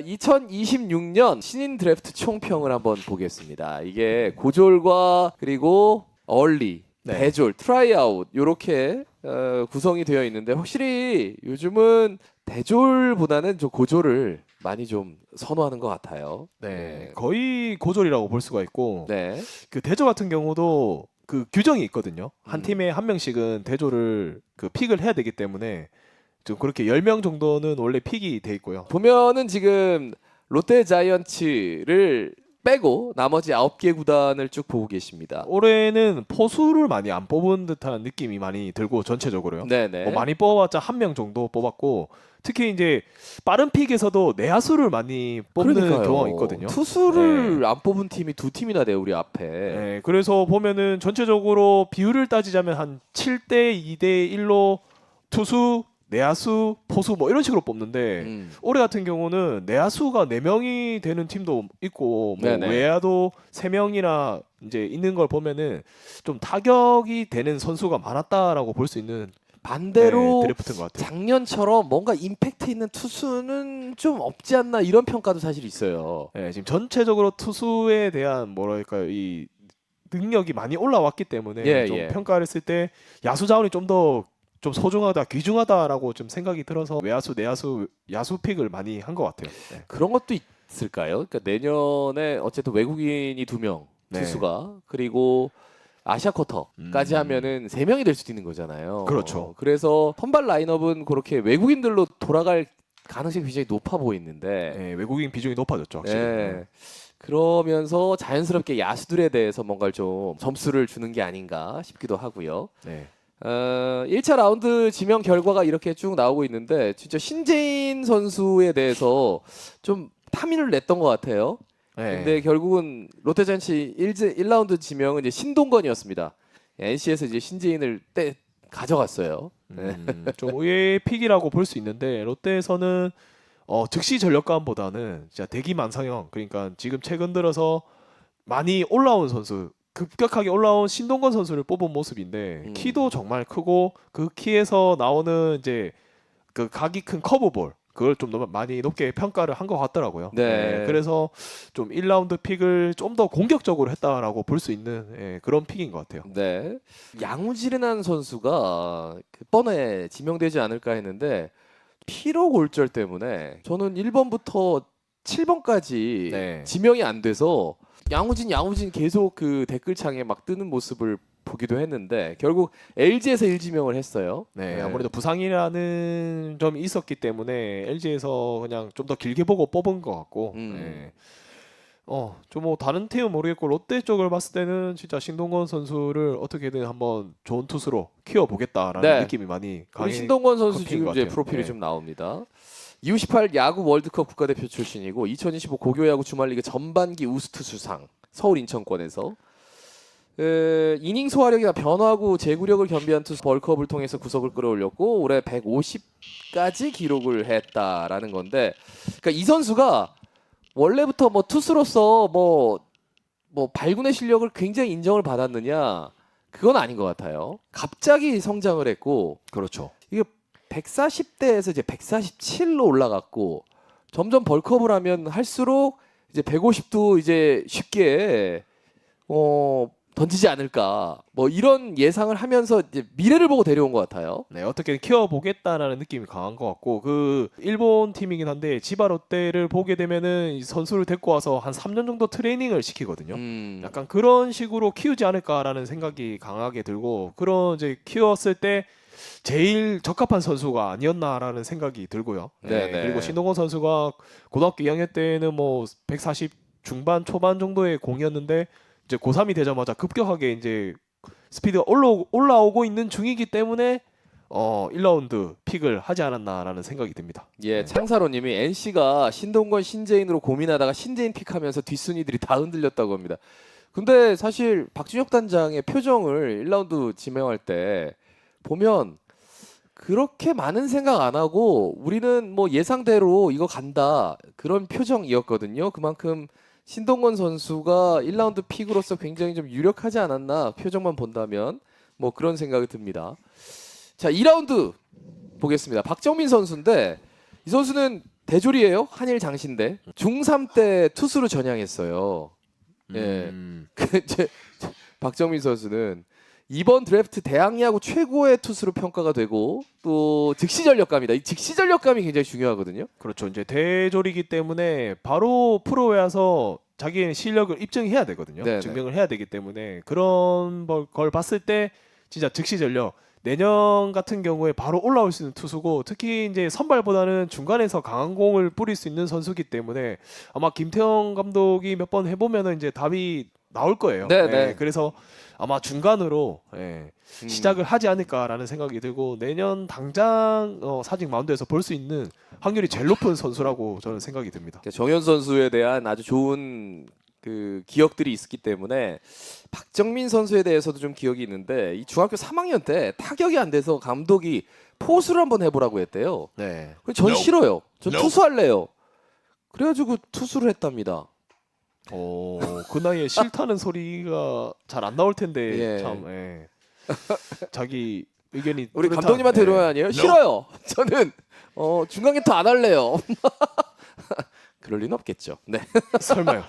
2026년 신인 드래프트 총평을 한번 보겠습니다. 이게 고졸과 그리고 얼리, 네. 대졸, 트라이아웃 이렇게 구성이 되어 있는데 확실히 요즘은 대졸보다는 좀 고졸을 많이 좀 선호하는 것 같아요. 네, 거의 고졸이라고 볼 수가 있고 네. 그 대졸 같은 경우도 그 규정이 있거든요. 한 음. 팀에 한 명씩은 대졸을 그 픽을 해야 되기 때문에 좀 그렇게 10명 정도는 원래 픽이 돼 있고요. 보면은 지금 롯데 자이언츠를 빼고 나머지 9개 구단을 쭉 보고 계십니다. 올해는 포수를 많이 안 뽑은 듯한 느낌이 많이 들고 전체적으로요. 네네. 뭐 많이 뽑아봤자 한 명 정도 뽑았고 특히 이제 빠른 픽에서도 내야수를 많이 뽑는 그러니까요. 경우가 있거든요. 투수를 안 뽑은 팀이 두 팀이나 돼 우리 앞에. 네, 그래서 보면은 전체적으로 비율을 따지자면 한 7대 2대 1로 투수, 내야수, 포수 뭐 이런 식으로 뽑는데 올해 같은 경우는 내야수가 4명이 되는 팀도 있고 뭐 네네. 외야도 3명이나 이제 있는 걸 보면은 좀 타격이 되는 선수가 많았다라고 볼 수 있는 반대로 드래프트인 것 같아요. 작년처럼 뭔가 임팩트 있는 투수는 좀 없지 않나 이런 평가도 사실 있어요. 네, 지금 전체적으로 투수에 대한 뭐랄까요 이 능력이 많이 올라왔기 때문에 예, 좀 예. 평가를 했을 때 야수 자원이 좀 더 좀 소중하다, 귀중하다라고 좀 생각이 들어서 외야수, 내야수, 야수 픽을 많이 한 것 같아요. 네. 그런 것도 있을까요? 그러니까 내년에 어쨌든 외국인이 2명 네. 투수가 그리고 아시아 쿼터까지 하면은 3명이 될 수도 있는 거잖아요. 그렇죠. 그래서 선발 라인업은 그렇게 외국인들로 돌아갈 가능성이 굉장히 높아 보이는데 네, 외국인 비중이 높아졌죠. 확실히. 네. 그러면서 자연스럽게 야수들에 대해서 뭔가를 좀 점수를 주는 게 아닌가 싶기도 하고요. 네. 1차 라운드 지명 결과가 이렇게 쭉 나오고 있는데 진짜 신재인 선수에 대해서 좀 탐의를 냈던 것 같아요. 네. 근데 결국은 롯데자이언츠 1라운드 지명은 이제 신동건이었습니다. NC에서 이제 신재인을 가져갔어요. 좀 의외의 픽이라고 볼 수 있는데 롯데에서는 즉시 전력감보다는 진짜 대기만성형 그러니까 지금 최근 들어서 많이 올라온 선수 급격하게 올라온 신동건 선수를 뽑은 모습인데 키도 정말 크고 그 키에서 나오는 이제 그 각이 큰 커브볼 그걸 좀 너무 많이 높게 평가를 한 것 같더라고요. 네. 그래서 좀 1라운드 픽을 좀 더 공격적으로 했다라고 볼 수 있는 그런 픽인 것 같아요. 네. 양우지르난 선수가 그 번에 지명되지 않을까 했는데 피로 골절 때문에 저는 1번부터 7번까지 네. 지명이 안 돼서 양우진 계속 그 댓글창에 막 뜨는 모습을 보기도 했는데 결국 LG에서 1지명을 했어요. 네, 아무래도 부상이라는 점이 있었기 때문에 LG에서 그냥 좀 더 길게 보고 뽑은 것 같고, 네. 좀 뭐 다른 팀은 모르겠고 롯데 쪽을 봤을 때는 진짜 신동건 선수를 어떻게든 한번 좋은 투수로 키워보겠다라는 네. 느낌이 많이 우리 강해. 신동건 선수 것 지금 이제 같아요. 프로필이 네. 좀 나옵니다. U18 야구 월드컵 국가대표 출신이고 2025 고교야구 주말리그 전반기 우스투 수상 서울 인천권에서 이닝 소화력이나 변화구 제구력을 겸비한 투수 벌크업을 통해서 구속을 끌어올렸고 올해 150까지 기록을 했다라는 건데 그러니까 이 선수가 원래부터 뭐 투수로서 뭐 발군의 실력을 굉장히 인정을 받았느냐 그건 아닌 것 같아요. 갑자기 성장을 했고 그렇죠. 이게 140대에서 이제 147로 올라갔고 점점 벌크업을 하면 할수록 이제 150도 이제 쉽게 던지지 않을까 뭐 이런 예상을 하면서 이제 미래를 보고 데려온 것 같아요. 네, 어떻게든 키워보겠다라는 느낌이 강한 것 같고 그 일본 팀이긴 한데 지바 롯데를 보게 되면은 이 선수를 데리고 와서 한 3년 정도 트레이닝을 시키거든요. 약간 그런 식으로 키우지 않을까라는 생각이 강하게 들고 그런 이제 키웠을 때 제일 적합한 선수가 아니었나라는 생각이 들고요. 네네. 그리고 신동건 선수가 고등학교 2학년 때는 뭐 140 중반 초반 정도의 공이었는데 이제 고3이 되자마자 급격하게 이제 스피드가 올라오고 있는 중이기 때문에 1라운드 픽을 하지 않았나라는 생각이 듭니다. 예, 창사로님이 NC가 신동건, 신재인으로 고민하다가 신재인 픽하면서 뒷순위들이 다 흔들렸다고 합니다. 근데 사실 박준혁 단장의 표정을 1라운드 지명할 때 보면 그렇게 많은 생각 안 하고 우리는 뭐 예상대로 이거 간다 그런 표정이었거든요. 그만큼 신동건 선수가 1라운드 픽으로서 굉장히 좀 유력하지 않았나 표정만 본다면 뭐 그런 생각이 듭니다. 자, 2라운드 보겠습니다. 박정민 선수인데 이 선수는 대졸이에요. 한일 장신대. 중3 때 투수로 전향했어요. 예. 이제 박정민 선수는 이번 드래프트 대학야구 최고의 투수로 평가가 되고 또 즉시 전력감이다. 이 즉시 전력감이 굉장히 중요하거든요. 그렇죠. 이제 대졸이기 때문에 바로 프로에 와서 자기의 실력을 입증해야 되거든요. 네네. 증명을 해야 되기 때문에 그런 걸 봤을 때 진짜 즉시 전력. 내년 같은 경우에 바로 올라올 수 있는 투수고 특히 이제 선발보다는 중간에서 강한 공을 뿌릴 수 있는 선수기 때문에 아마 김태형 감독이 몇 번 해보면은 이제 답이 나올 거예요. 네네. 예, 그래서 아마 중간으로 시작을 하지 않을까라는 생각이 들고 내년 당장 사직 마운드에서 볼 수 있는 확률이 제일 높은 선수라고 저는 생각이 듭니다. 정현 선수에 대한 아주 좋은 그 기억들이 있었기 때문에 박정민 선수에 대해서도 좀 기억이 있는데 이 중학교 3학년 때 타격이 안 돼서 감독이 포수를 한번 해보라고 했대요. 네. 전 싫어요. 전 투수할래요. 그래가지고 투수를 했답니다. 그 나이에 싫다는 소리가 잘 안 나올 텐데 예. 참 자기 의견이 우리 뚜렷한, 감독님한테 이런 거 아니에요? 싫어요. 저는 중간게터 안 할래요. 그럴 리는 없겠죠. 네. 설마요.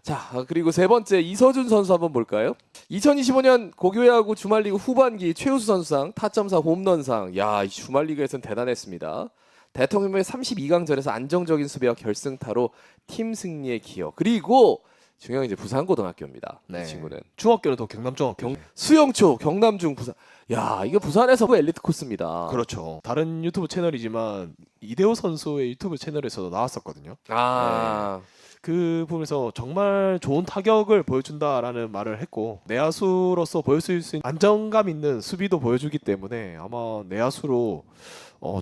자, 그리고 세 번째 이서준 선수 한번 볼까요? 2025년 고교야구 주말리그 후반기 최우수 선수상, 타점상, 홈런상. 야, 이 주말리그에서는 대단했습니다. 대통령의 32강전에서 안정적인 수비와 결승타로 팀 승리에 기여. 그리고 중요한 이제 부산고등학교입니다. 이 친구는 중학교는 더 경남중학교. 수영초, 경남중, 부산. 야, 이게 부산에서 엘리트 코스입니다. 그렇죠. 다른 유튜브 채널이지만 이대호 선수의 유튜브 채널에서도 나왔었거든요. 아, 그 부분에서 정말 좋은 타격을 보여준다라는 말을 했고 내야수로서 보여줄 수 있는 안정감 있는 수비도 보여주기 때문에 아마 내야수로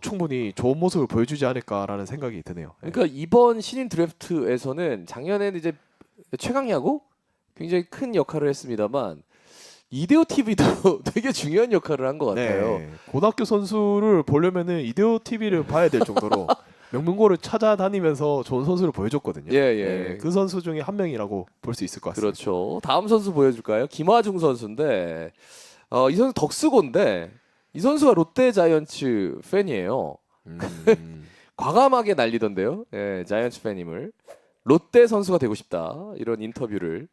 충분히 좋은 모습을 보여주지 않을까라는 생각이 드네요. 그러니까 이번 신인 드래프트에서는 작년에는 이제 최강야구 굉장히 큰 역할을 했습니다만 이대호 TV도 되게 중요한 역할을 한 것 같아요. 네. 고등학교 선수를 보려면은 이대호 TV를 봐야 될 정도로 명문고를 찾아다니면서 좋은 선수를 보여줬거든요. 예, 예. 그 선수 중에 한 명이라고 볼 수 있을 것 같습니다. 그렇죠. 다음 선수 보여줄까요? 김화중 선수인데 이 선수 덕수고인데 이 선수가 롯데 자이언츠 팬이에요. 과감하게 날리던데요. 예, 자이언츠 팬임을 롯데 선수가 되고 싶다 이런 인터뷰를.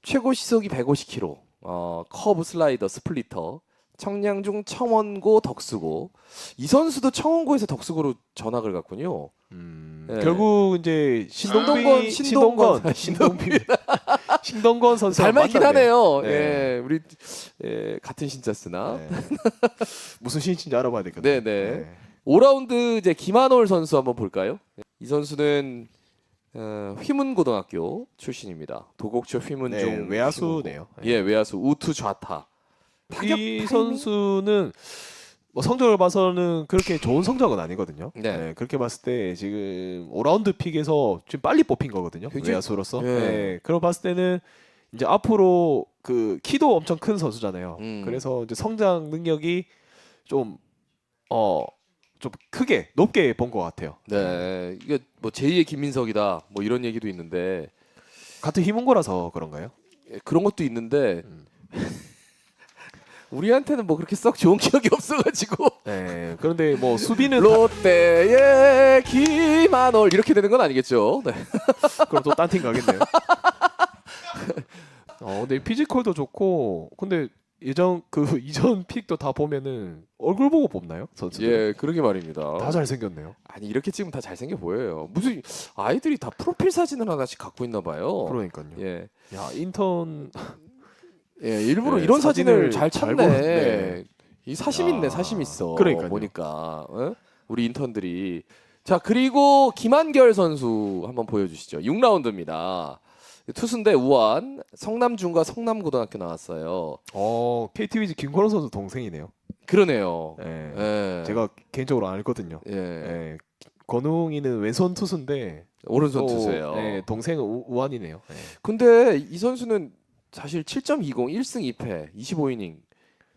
최고 시속이 150km. 커브 슬라이더 스플리터. 청량중 청원고 덕수고. 이 선수도 청원고에서 덕수고로 전학을 갔군요. 네. 결국 이제 신동건 신동건 선수 잘 맞긴 하네요. 네. 예, 우리 같은 신자 쓰나. 네. 무슨 신인지 알아봐야 되겠네요. 네네. 5라운드 이제 김한올 선수 한번 볼까요? 이 선수는 휘문고등학교 출신입니다. 도곡초 휘문중 외야수네요. 예, 외야수 우투 좌타. 이 선수는 뭐 성적을 봐서는 그렇게 좋은 성적은 아니거든요. 네. 그렇게 봤을 때 지금 5라운드 픽에서 지금 빨리 뽑힌 거거든요. 굉장히- 외야수로서. 네. 그걸 봤을 때는 이제 앞으로 그 키도 엄청 큰 선수잖아요. 음. 그래서 이제 성장 능력이 좀 크게 높게 본 것 같아요. 네, 이게 뭐 제2의 김민석이다 뭐 이런 얘기도 있는데 같은 희문고라서 그런가요? 그런 것도 있는데 우리한테는 뭐 그렇게 썩 좋은 기억이 없어가지고 네. 그런데 뭐 수비는 롯데의 김한올 이렇게 되는 건 아니겠죠? 네. 그럼 또 딴 팀 가겠네요. 근데 피지컬도 좋고 근데 이전 픽도 다 보면은 얼굴 보고 뽑나요? 선수들? 예, 그러게 말입니다. 다 잘생겼네요. 아니 이렇게 찍으면 다 잘생겨 보여요. 무슨 아이들이 다 프로필 사진을 하나씩 갖고 있나 봐요. 그러니까요. 예, 야 인턴 예, 일부러 네, 이런 사진을 사진을 잘 잘 찾네. 고르네. 이 사심 있네, 사심 있어. 그러니까요. 보니까 우리 인턴들이. 자, 그리고 김한결 선수 한번 보여주시죠. 6라운드입니다. 투수인데 우한 성남중과 성남고등학교 나왔어요. KT 위즈 김건호 선수 동생이네요. 그러네요. 예. 예. 제가 개인적으로 알거든요. 예. 예. 건웅이는 왼손 투수인데 오른손 투수예요. 동생은 우한이네요. 예. 근데 이 선수는 사실 7.20 1승 2패 25이닝.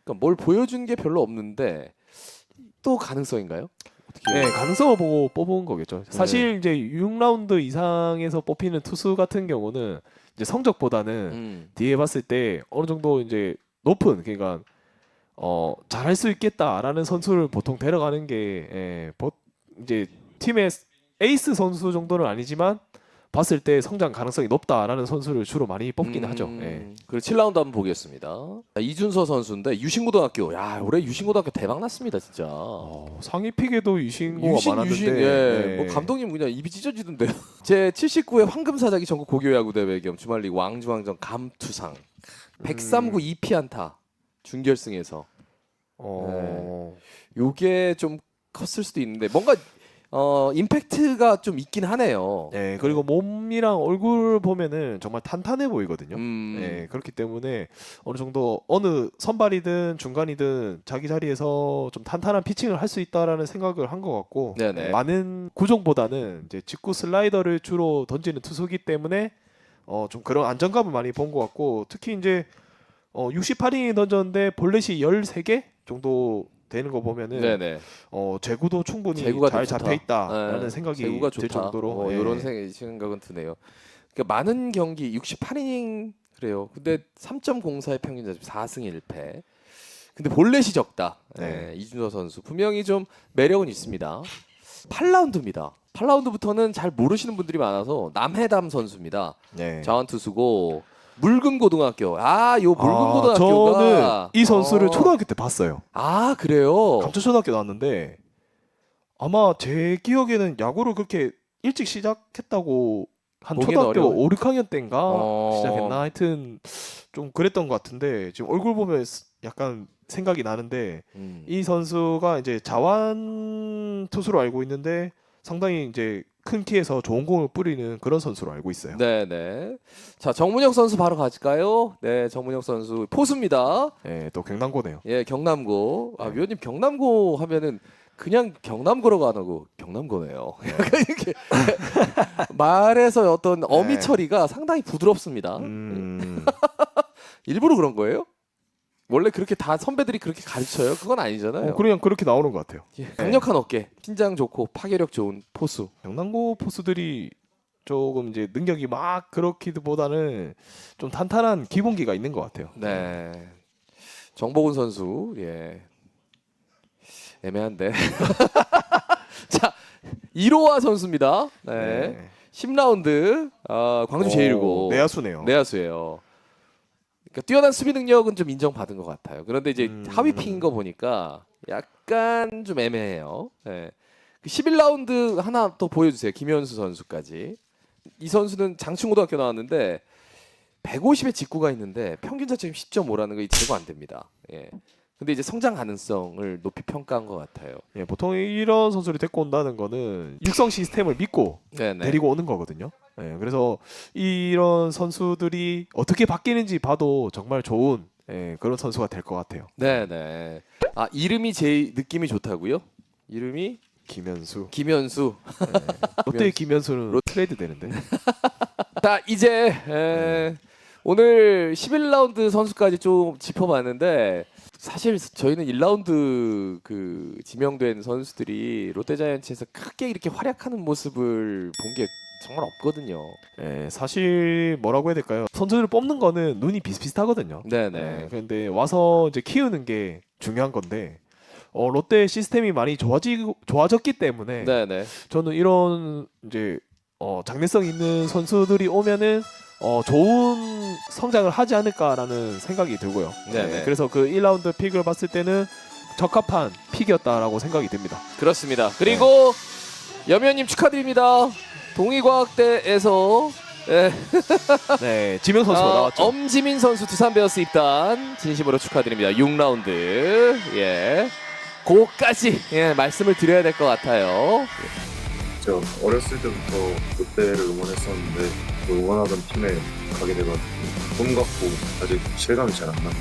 그러니까 뭘 보여준 게 별로 없는데 또 가능성인가요? 어떻게? 네, 가능성을 보고 뽑은 거겠죠. 사실 이제 6라운드 이상에서 뽑히는 투수 같은 경우는 이제 성적보다는 뒤에 봤을 때 어느 정도 이제 높은 그러니까 잘할 수 있겠다라는 선수를 보통 데려가는 게 이제 팀의 에이스 선수 정도는 아니지만 봤을 때 성장 가능성이 높다라는 선수를 주로 많이 뽑긴 하죠. 예. 그리고 7라운드 한번 보겠습니다. 이준서 선수인데 유신고등학교. 야, 올해 유신고등학교 대박 났습니다, 진짜. 상위 픽에도 유신고가 많았는데 예. 예. 뭐 감독님 그냥 입이 찢어지던데요. 제 79회 황금사자기 전국 고교야구 대회 겸 주말리그 왕중왕전 감투상 103구 2피 안타 준결승에서. 요게 좀 컸을 수도 있는데 뭔가 임팩트가 좀 있긴 하네요. 네, 그리고 몸이랑 얼굴 보면은 정말 탄탄해 보이거든요. 네, 그렇기 때문에 어느 정도 어느 선발이든 중간이든 자기 자리에서 좀 탄탄한 피칭을 할 수 있다라는 생각을 한 것 같고 네네. 많은 구종보다는 이제 직구 슬라이더를 주로 던지는 투수기 때문에 좀 그런 안정감을 많이 본 것 같고 특히 이제 68이닝 던졌는데 볼넷이 13개 정도 되는 거 보면은 네네. 제구도 충분히 제구가 잘 좋다. 잡혀 있다라는 네, 생각이 제구가 들 좋다. 정도로 이런 생각은 드네요. 그러니까 많은 경기 68이닝 그래요. 근데 3.04의 평균 자책 4승 1패. 근데 볼넷이 적다. 네. 이준서 선수 분명히 좀 매력은 있습니다. 8라운드입니다. 8라운드부터는 잘 모르시는 분들이 많아서 남해담 선수입니다. 네. 자원투수고 물금고등학교. 요 물금고등학교가 저는 이 선수를 초등학교 때 봤어요. 그래요. 감천초등학교 나왔는데 아마 제 기억에는 야구를 그렇게 일찍 시작했다고 한 보기는 초등학교 어려워요. 5, 6학년 때인가 어. 시작했나 하여튼 좀 그랬던 것 같은데 지금 얼굴 보면 약간 생각이 나는데 이 선수가 이제 자완 투수로 알고 있는데 상당히 이제 큰 키에서 좋은 공을 뿌리는 그런 선수로 알고 있어요. 네네. 자, 정문혁 선수 바로 가질까요? 네, 정문혁 선수 포수입니다. 네, 또 경남고네요. 예, 경남고. 네. 위원님 경남고 하면은 그냥 경남고로가 안 하고 경남고네요. 약간 이렇게 말에서 어떤 어미 네. 처리가 상당히 부드럽습니다. 일부러 그런 거예요? 원래 그렇게 다 선배들이 그렇게 가르쳐요? 그건 아니잖아요. 그냥 그렇게 나오는 것 같아요. 예, 강력한 어깨, 신장 좋고 파괴력 좋은 포수. 경남고 포수들이 조금 이제 능력이 막 그렇기보다는 좀 탄탄한 기본기가 있는 것 같아요. 네. 정복훈 선수. 예. 애매한데. 자, 이로와 선수입니다. 네. 10라운드. 광주 제1고. 내야수네요. 내야수예요. 그러니까 뛰어난 수비 능력은 좀 인정받은 것 같아요. 그런데 이제 하위 픽인 거 보니까 약간 좀 애매해요. 네. 11라운드 하나 또 보여주세요. 김현수 선수까지. 이 선수는 장충고등학교 나왔는데 150의 직구가 있는데 평균 자책점 10.5라는 거 제거 안 됩니다. 예. 근데 이제 성장 가능성을 높이 평가한 것 같아요. 예, 보통 이런 선수를 데리고 온다는 거는 육성 시스템을 믿고 네네. 데리고 오는 거거든요. 예, 그래서 이런 선수들이 어떻게 바뀌는지 봐도 정말 좋은 그런 선수가 될 것 같아요. 네네. 이름이 제일 느낌이 좋다고요? 이름이 김현수. 김현수. 롯데의 김현수는 트레이드 되는데. 자, 이제 오늘 11라운드 선수까지 좀 짚어봤는데 사실 저희는 1라운드 그 지명된 선수들이 롯데자이언츠에서 크게 이렇게 활약하는 모습을 본 게 정말 없거든요. 예, 사실 뭐라고 해야 될까요? 선수를 뽑는 거는 눈이 비슷비슷하거든요. 네네. 그런데 와서 이제 키우는 게 중요한 건데 롯데 시스템이 많이 좋아졌기 때문에 네네. 저는 이런 이제 장래성 있는 선수들이 오면은 좋은 성장을 하지 않을까라는 생각이 들고요. 네네. 그래서 그 1라운드 픽을 봤을 때는 적합한 픽이었다라고 생각이 듭니다. 그렇습니다. 그리고 여면님 축하드립니다. 동의과학대에서 네, 지명 선수가 나왔죠. 엄지민 선수 두산 베어스 입단 진심으로 축하드립니다. 6라운드. 예. 그거까지 말씀을 드려야 될 것 같아요. 제가 어렸을 때부터 롯데를 응원했었는데 그 응원하던 팀에 가게 돼가지고 꿈 같고 아직 실감이 잘 안 납니다.